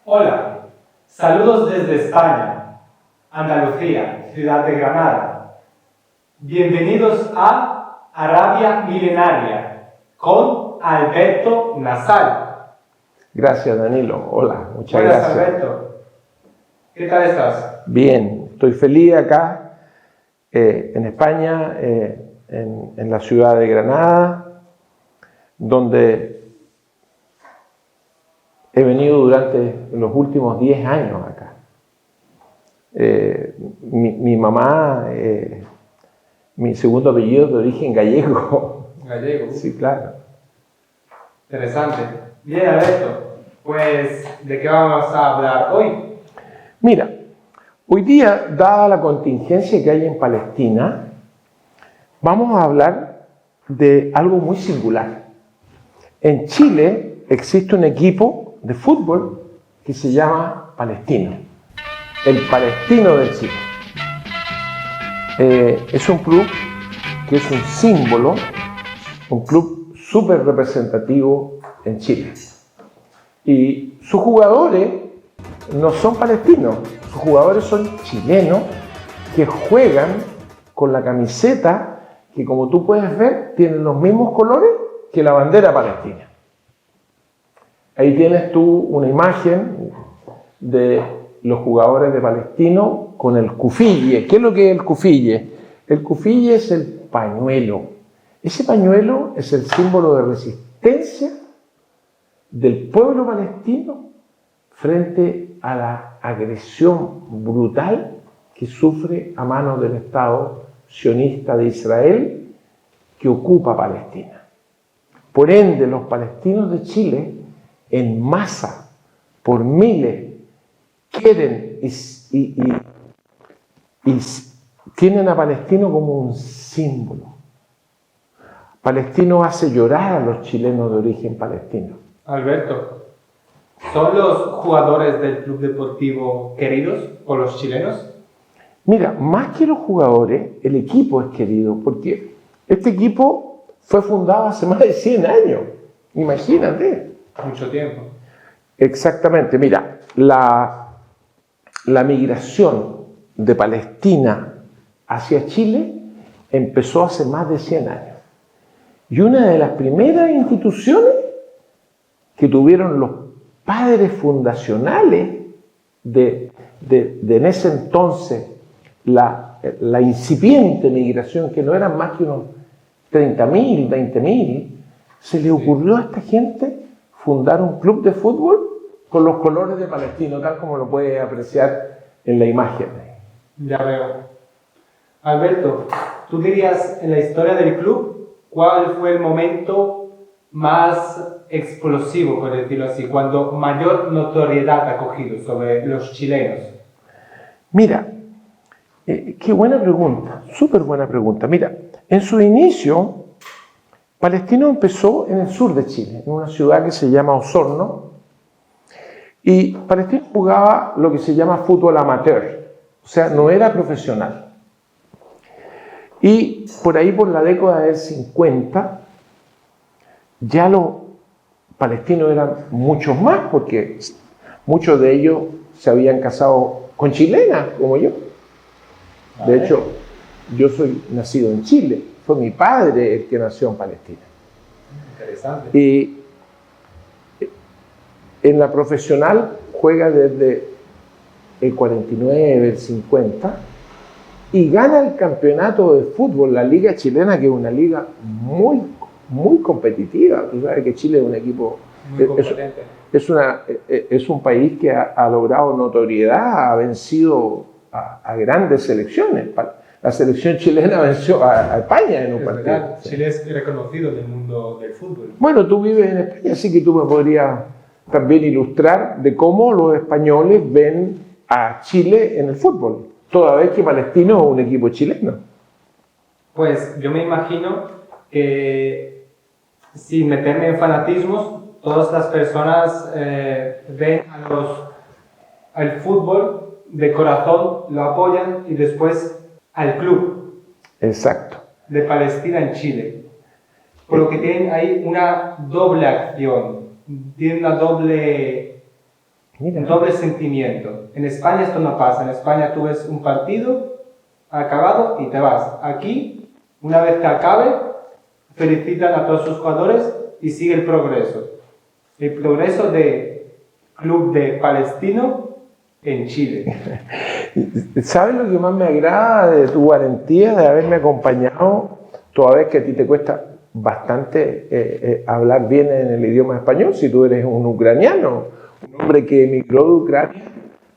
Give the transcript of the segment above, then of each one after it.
Hola, saludos desde España, Andalucía, ciudad de Granada. Bienvenidos a Arabia Milenaria con Alberto Nasal. Gracias, Danilo. Hola, muchas Buenas, gracias. Alberto. ¿Qué tal estás? Bien, estoy feliz acá en España, en la ciudad de Granada, donde he venido durante los últimos 10 años acá. Mi mamá, mi segundo apellido es de origen gallego. Gallego. Sí, claro. Interesante. Bien, Alberto. Pues, ¿de qué vamos a hablar hoy? Mira, hoy día, dada la contingencia que hay en Palestina, vamos a hablar de algo muy singular. En Chile existe un equipo de fútbol que se llama Palestino, el Palestino de Chile. Es un club que es un símbolo, un club súper representativo en Chile. Y sus jugadores no son palestinos, sus jugadores son chilenos que juegan con la camiseta que, como tú puedes ver, tienen los mismos colores que la bandera palestina. Ahí tienes tú una imagen de los jugadores de Palestino con el kufille. ¿Qué es lo que es el kufille? El kufille es el pañuelo. Ese pañuelo es el símbolo de resistencia del pueblo palestino frente a la agresión brutal que sufre a manos del Estado sionista de Israel que ocupa Palestina. Por ende, los palestinos de Chile, en masa, por miles, quieren y tienen a Palestino como un símbolo. Palestino hace llorar a los chilenos de origen palestino. Alberto, ¿son los jugadores del club deportivo queridos por los chilenos? Mira, más que los jugadores, el equipo es querido, porque este equipo fue fundado hace más de 100 años. Imagínate. Mucho tiempo. Exactamente. Mira, la migración de Palestina hacia Chile empezó hace más de 100 años. Y una de las primeras instituciones que tuvieron los padres fundacionales de en ese entonces la incipiente migración, que no eran más que unos 30.000, 20.000, se le ocurrió a esta gente fundar un club de fútbol con los colores de Palestino, tal como lo puedes apreciar en la imagen. Ya veo. Alberto, ¿tú dirías en la historia del club cuál fue el momento más explosivo, por decirlo así, cuando mayor notoriedad ha cogido sobre los chilenos? Mira, qué buena pregunta, súper buena pregunta. Mira, en su inicio, Palestino empezó en el sur de Chile, en una ciudad que se llama Osorno, y Palestino jugaba lo que se llama fútbol amateur, o sea, no era profesional. Y por ahí, por la década del 50, ya los palestinos eran muchos más, porque muchos de ellos se habían casado con chilenas, como yo. De hecho, yo soy nacido en Chile, fue mi padre el que nació en Palestina. Interesante. Y en la profesional juega desde el 49, el 50, y gana el campeonato de fútbol, la liga chilena, que es una liga muy, muy competitiva. Tú sabes que Chile es un equipo, Muy competente. es un país que ha logrado notoriedad, ha vencido a grandes selecciones. La selección chilena venció a España en un Es partido. verdad, Sí. Chile es reconocido en el mundo del fútbol. Bueno, tú vives en España, así que tú me podrías también ilustrar de cómo los españoles ven a Chile en el fútbol, toda vez que Palestino es un equipo chileno. Pues yo me imagino que, sin meterme en fanatismos, todas las personas ven al fútbol de corazón, lo apoyan, y después al club Exacto. de Palestina en Chile. Por lo que tienen ahí una doble acción, tienen una doble Mira. Un doble sentimiento. En España esto no pasa. En España tú ves un partido acabado y te vas. Aquí, una vez que acabe, felicitan a todos sus jugadores y sigue el progreso. El progreso de Club de Palestino en Chile. ¿Sabes lo que más me agrada de tu valentía de haberme acompañado, toda vez que a ti te cuesta bastante hablar bien en el idioma español, si tú eres un ucraniano, un hombre que emigró de Ucrania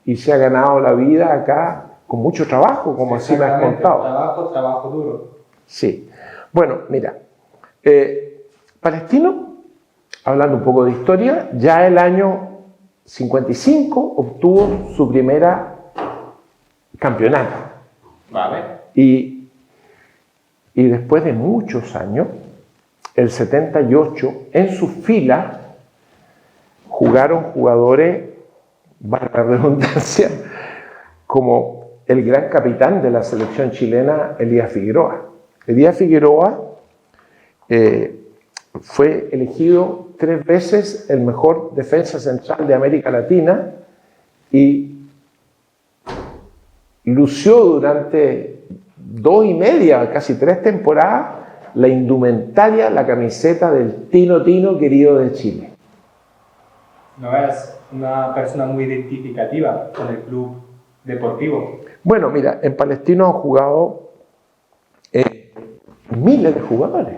y se ha ganado la vida acá con mucho trabajo, como así me has contado? Trabajo duro. Sí. Bueno, mira, Palestino, hablando un poco de historia, ya el año 55 obtuvo su primera campeonato. Vale. Y después de muchos años, el 78, en sus filas jugaron jugadores, valga la redundancia, como el gran capitán de la selección chilena, Elías Figueroa. Elías Figueroa fue elegido 3 veces el mejor defensa central de América Latina y lució durante 2 y media, casi 3 temporadas, la indumentaria, la camiseta del Tino Tino querido de Chile. No eras una persona muy identificativa con el club deportivo. Bueno, mira, en Palestino han jugado miles de jugadores,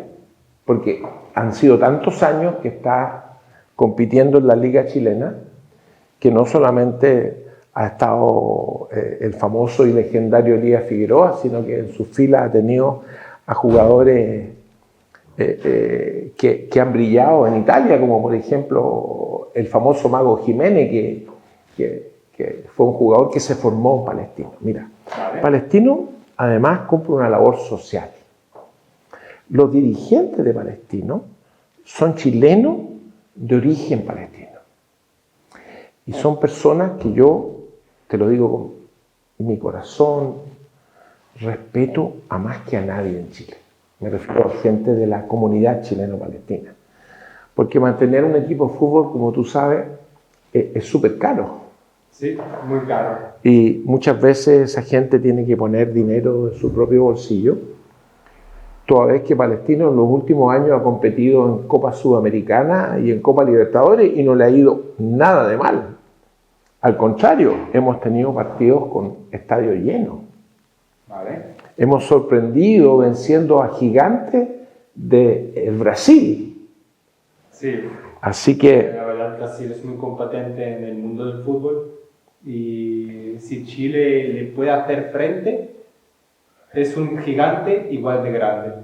porque han sido tantos años que está compitiendo en la liga chilena, que no solamente ha estado el famoso y legendario Elías Figueroa, sino que en sus filas ha tenido a jugadores que han brillado en Italia, como por ejemplo el famoso Mago Jiménez, que fue un jugador que se formó en Palestino. Mira, Vale. Palestino además cumple una labor social. Los dirigentes de Palestino son chilenos de origen palestino. Y son personas que yo, te lo digo con mi corazón, respeto a más que a nadie en Chile. Me refiero a gente de la comunidad chileno-palestina. Porque mantener un equipo de fútbol, como tú sabes, es súper caro. Sí, muy caro. Y muchas veces esa gente tiene que poner dinero de su propio bolsillo. Toda vez que Palestino en los últimos años ha competido en Copa Sudamericana y en Copa Libertadores y no le ha ido nada de mal. Al contrario, hemos tenido partidos con estadios llenos. Vale. Hemos sorprendido venciendo a gigantes del Brasil. Sí. Así que, La verdad, Brasil es muy competente en el mundo del fútbol y si Chile le puede hacer frente, es un gigante igual de grande.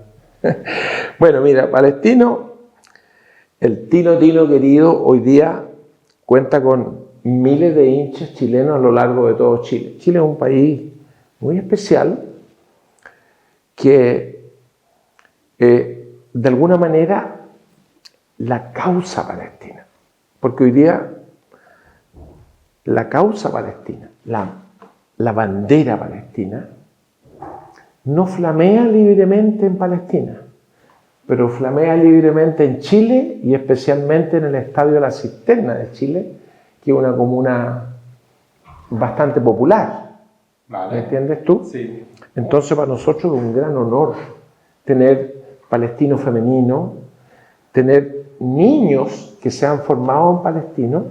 bueno, mira, Palestino, el Tino Tino querido, hoy día cuenta con miles de hinchas chilenos a lo largo de todo Chile. Chile es un país muy especial que, de alguna manera, la causa palestina, porque hoy día la causa palestina, la bandera palestina, no flamea libremente en Palestina, pero flamea libremente en Chile y especialmente en el Estadio La Cisterna de Chile, que es una comuna bastante popular. Vale. ¿Me entiendes tú? Sí. Entonces para nosotros es un gran honor tener palestino femenino, tener niños que se han formado en Palestino,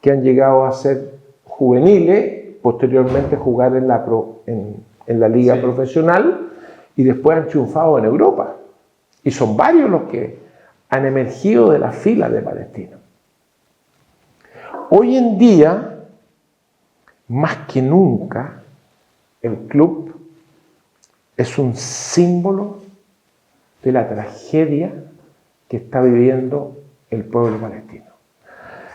que han llegado a ser juveniles, posteriormente jugar en la liga Sí. profesional y después han triunfado en Europa. Y son varios los que han emergido de las filas de Palestino. Hoy en día, más que nunca, el club es un símbolo de la tragedia que está viviendo el pueblo palestino.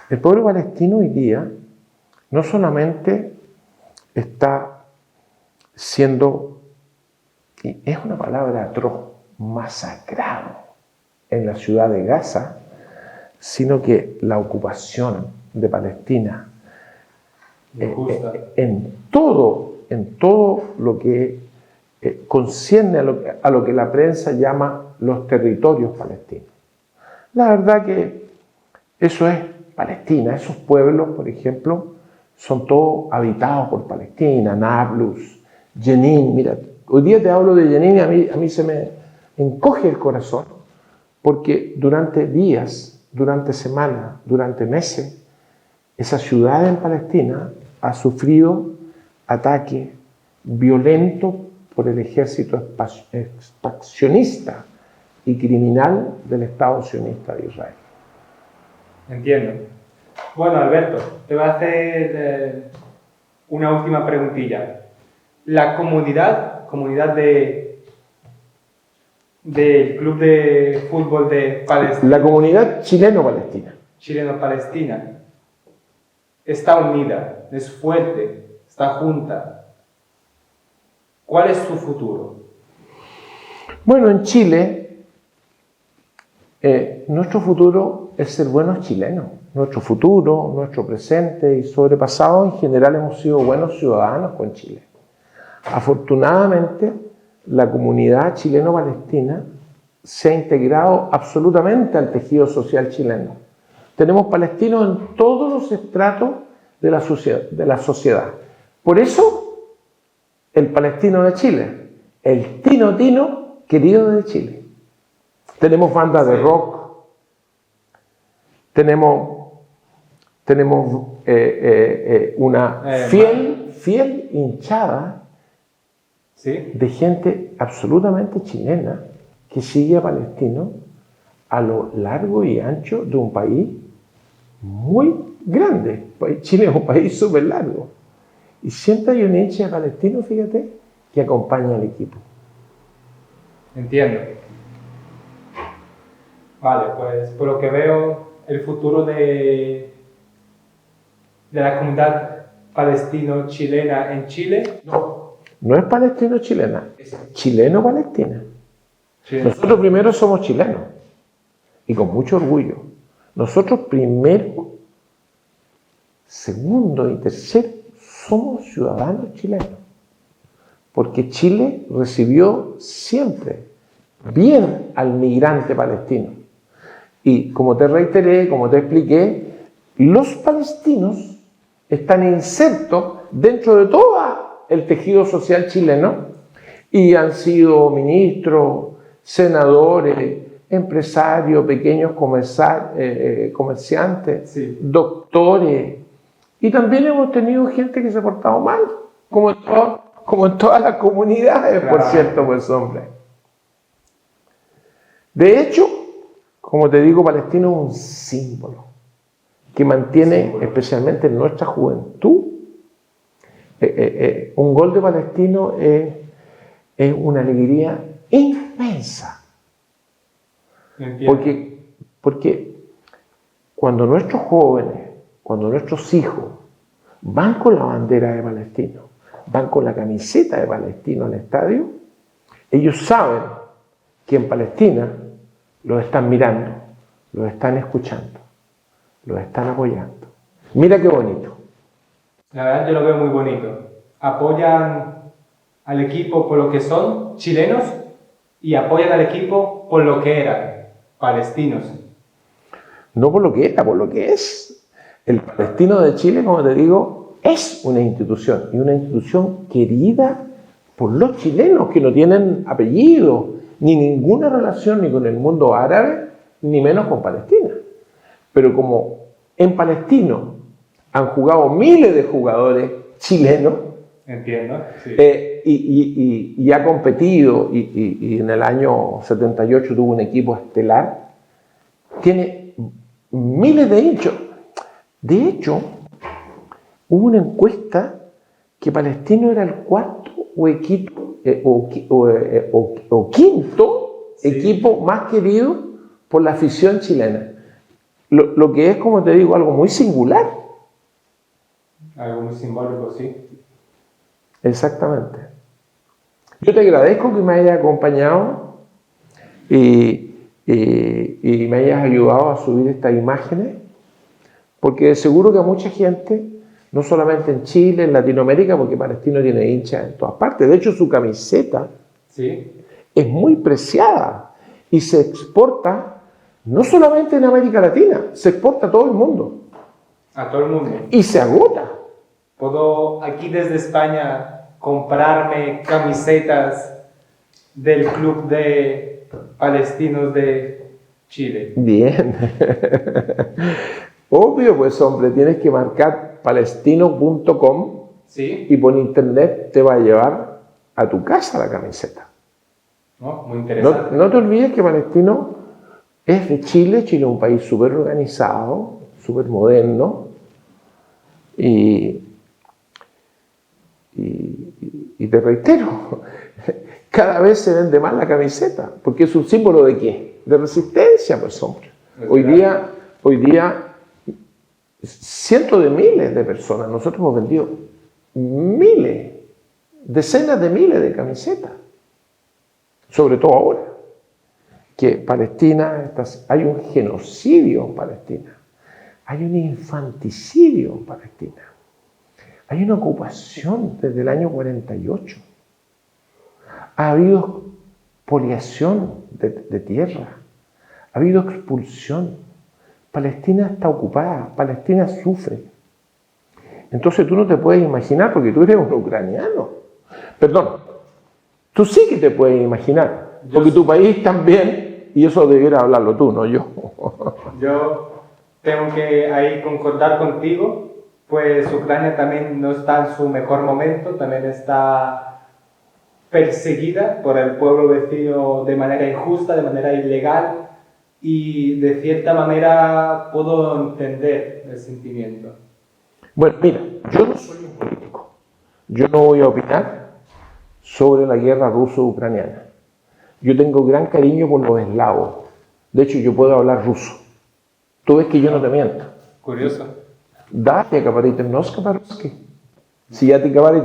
El pueblo palestino hoy día no solamente está siendo, y es una palabra atroz, masacrado en la ciudad de Gaza, sino que la ocupación de Palestina en todo lo que concierne a lo que la prensa llama los territorios palestinos. La verdad que eso es Palestina. Esos pueblos, por ejemplo, son todos habitados por Palestina, Nablus, Jenin. Mira, hoy día te hablo de Jenin y a mí se me encoge el corazón, porque durante días, durante semanas, durante meses, esa ciudad en Palestina ha sufrido ataques violentos por el ejército expansionista y criminal del Estado sionista de Israel. Entiendo. Bueno, Alberto, te voy a hacer una última preguntilla. La comunidad del club de fútbol de Palestina, La comunidad chileno-palestina. chileno-palestina, está unida, es fuerte, está junta. ¿Cuál es su futuro? Bueno, en Chile, nuestro futuro es ser buenos chilenos. Nuestro futuro, nuestro presente y sobrepasado, en general hemos sido buenos ciudadanos con Chile. Afortunadamente, la comunidad chileno-palestina se ha integrado absolutamente al tejido social chileno. Tenemos palestinos en todos los estratos de la sociedad. Por eso, el palestino de Chile, el Tino Tino querido de Chile. Tenemos bandas de rock, tenemos una fiel hinchada de gente absolutamente chilena que sigue a palestinos a lo largo y ancho de un país muy grande. Chile es un país súper largo. Y siempre hay un hincha de palestino, fíjate, que acompaña al equipo. Entiendo. Vale, pues por lo que veo, el futuro de la comunidad palestino-chilena en Chile... No es palestino-chilena, es chileno-palestina. Nosotros primero somos chilenos, y con mucho orgullo. Nosotros primero, segundo y tercero somos ciudadanos chilenos, porque Chile recibió siempre bien al migrante palestino. Y como te reiteré, como te expliqué, los palestinos están insertos dentro de todo el tejido social chileno y han sido ministros, senadores, empresarios, pequeños comerciantes, sí, doctores, y también hemos tenido gente que se ha portado mal, como en todas las comunidades, claro, por cierto, pues hombre. De hecho, como te digo, Palestina es un símbolo que mantiene, especialmente en nuestra juventud, un gol de palestino es una alegría inmensa. Porque cuando nuestros jóvenes, cuando nuestros hijos van con la bandera de palestino, van con la camiseta de palestino al estadio, ellos saben que en Palestina los están mirando, los están escuchando, los están apoyando. Mira qué bonito. La verdad yo lo veo muy bonito. Apoyan al equipo por lo que son, chilenos, y apoyan al equipo por lo que eran, palestinos. No por lo que era, por lo que es. El palestino de Chile, como te digo, es una institución, y una institución querida por los chilenos que no tienen apellido, ni ninguna relación ni con el mundo árabe, ni menos con Palestina. Pero como en palestino han jugado miles de jugadores chilenos, entiendo, sí, y ha competido, y en el año 78 tuvo un equipo estelar, tiene miles de hinchas. De hecho, hubo una encuesta que Palestino era el cuarto o quinto equipo más querido por la afición chilena. Lo que es, como te digo, algo muy singular. Algo muy simbólico, sí. Exactamente. Yo te agradezco que me hayas acompañado y me hayas ayudado a subir estas imágenes, porque seguro que a mucha gente, no solamente en Chile, en Latinoamérica, porque Palestino tiene hinchas en todas partes. De hecho, su camiseta es muy preciada y se exporta no solamente en América Latina, se exporta a todo el mundo. A todo el mundo. Y se agota. Puedo aquí desde España comprarme camisetas del club de palestinos de Chile. Bien. Obvio, pues hombre, tienes que marcar palestino.com ¿Sí? y por internet te va a llevar a tu casa la camiseta. ¿No? Muy interesante. No te olvides que Palestino es de Chile. Chile es un país súper organizado, súper moderno. Y te reitero, cada vez se vende más la camiseta, porque es un símbolo ¿de qué? De resistencia, pues hombre. Hoy día cientos de miles de personas, nosotros hemos vendido miles, decenas de miles de camisetas, sobre todo ahora, que Palestina, hay un genocidio en Palestina, hay un infanticidio en Palestina. Hay una ocupación desde el año 48. Ha habido expoliación de tierra. Ha habido expulsión. Palestina está ocupada. Palestina sufre. Entonces tú no te puedes imaginar, porque tú eres un ucraniano. Perdón, tú sí que te puedes imaginar, porque tu país también, y eso debiera hablarlo tú, no yo. Yo tengo que ahí concordar contigo. Pues Ucrania también no está en su mejor momento, también está perseguida por el pueblo vecino de manera injusta, de manera ilegal, y de cierta manera puedo entender el sentimiento. Bueno, mira, yo no soy un político, yo no voy a opinar sobre la guerra ruso-ucraniana. Yo tengo gran cariño por los eslavos, de hecho yo puedo hablar ruso. Tú ves que yo no te miento. Curioso. Да, я говорить немножко по-русски. Si ya te говоришь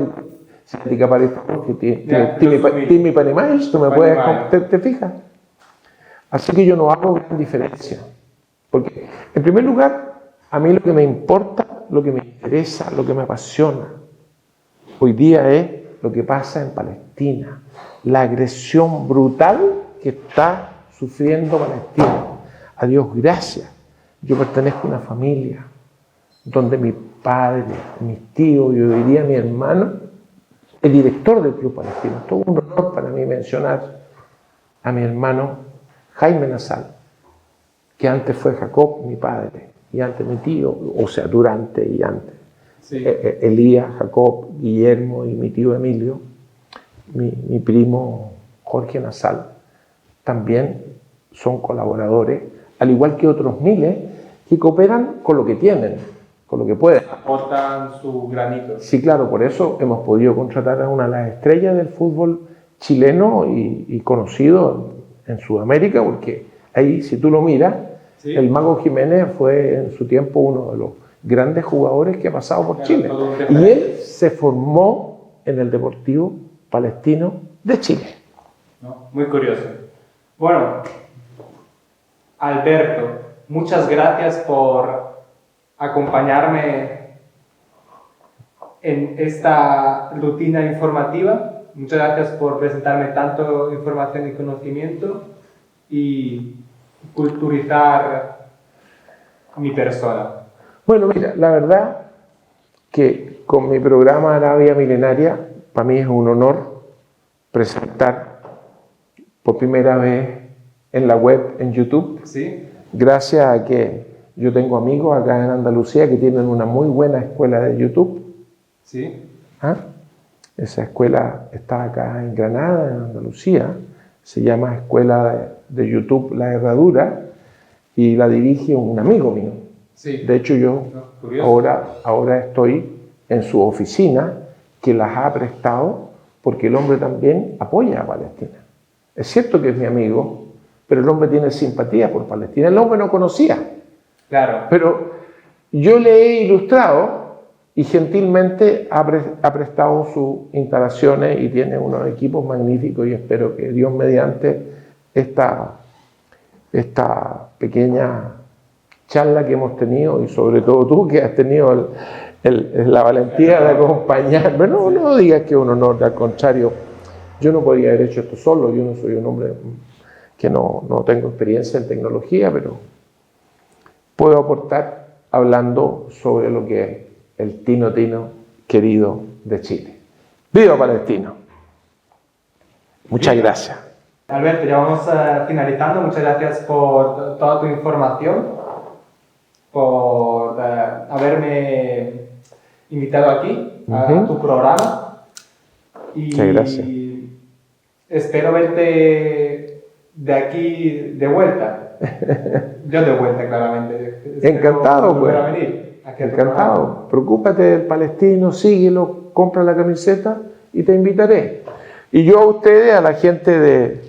по-русски, ты me понимаешь, tú me puedes, te fijas. Así que yo no hago gran diferencia. Porque, en primer lugar, a mí lo que me importa, lo que me interesa, lo que me apasiona, hoy día es lo que pasa en Palestina. La agresión brutal que está sufriendo Palestina. A Dios gracias. Yo pertenezco a una familia donde mi padre, mis tíos, yo diría mi hermano, el director del Club Palestino. Es todo un honor para mí mencionar a mi hermano Jaime Nasal, que antes fue Jacob, mi padre, y antes mi tío, o sea, durante y antes. Sí. Elías, Jacob, Guillermo y mi tío Emilio, mi primo Jorge Nasal, también son colaboradores, al igual que otros miles que cooperan con lo que tienen, con lo que pueden. Aportan su granito. Sí, claro, por eso hemos podido contratar a una de las estrellas del fútbol chileno y conocido en Sudamérica, porque ahí, si tú lo miras, ¿sí? El Mago Jiménez fue en su tiempo uno de los grandes jugadores que ha pasado por Chile. Y él se formó en el Deportivo Palestino de Chile. ¿No? Muy curioso. Bueno, Alberto, muchas gracias por acompañarme en esta rutina informativa. Muchas gracias por presentarme tanto información y conocimiento y culturizar mi persona. Bueno, mira, la verdad que con mi programa Arabia Milenaria, para mí es un honor presentar por primera vez en la web, en YouTube. ¿Sí? Gracias a que yo tengo amigos acá en Andalucía que tienen una muy buena escuela de YouTube. ¿Sí? ¿Ah? Esa escuela está acá en Granada, en Andalucía. Se llama Escuela de YouTube La Herradura y la dirige un amigo mío. Sí. De hecho, yo ahora estoy en su oficina, que las ha prestado porque el hombre también apoya a Palestina. Es cierto que es mi amigo, pero el hombre tiene simpatía por Palestina. El hombre no conocía. Claro. Pero yo le he ilustrado y gentilmente ha prestado sus instalaciones y tiene unos equipos magníficos y espero que Dios mediante esta pequeña charla que hemos tenido y sobre todo tú que has tenido la valentía de acompañarme. No digas que es un honor, al contrario, yo no podría haber hecho esto solo, yo no soy un hombre que no tengo experiencia en tecnología, pero puedo aportar hablando sobre lo que es el Tino Tino querido de Chile. ¡Viva Palestino! Muchas gracias. Alberto, ya vamos finalizando. Muchas gracias por toda tu información, por haberme invitado aquí a tu programa. Y muchas gracias. Espero verte de aquí de vuelta. Yo de vuelta, claramente. Encantado, pues. A venir aquí a tu Encantado. programa. Preocúpate del Palestino, síguelo, compra la camiseta y te invitaré. Y yo a ustedes, a la gente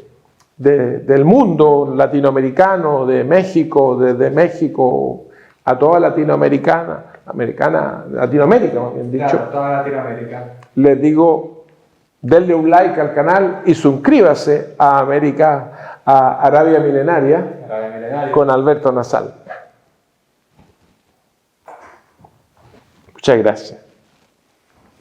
del mundo latinoamericano, de México, desde México a toda Latinoamérica, más bien dicho, Claro, toda Latinoamérica. les digo, denle un like al canal y suscríbase a Arabia Milenaria con Alberto Nasal. Muchas gracias.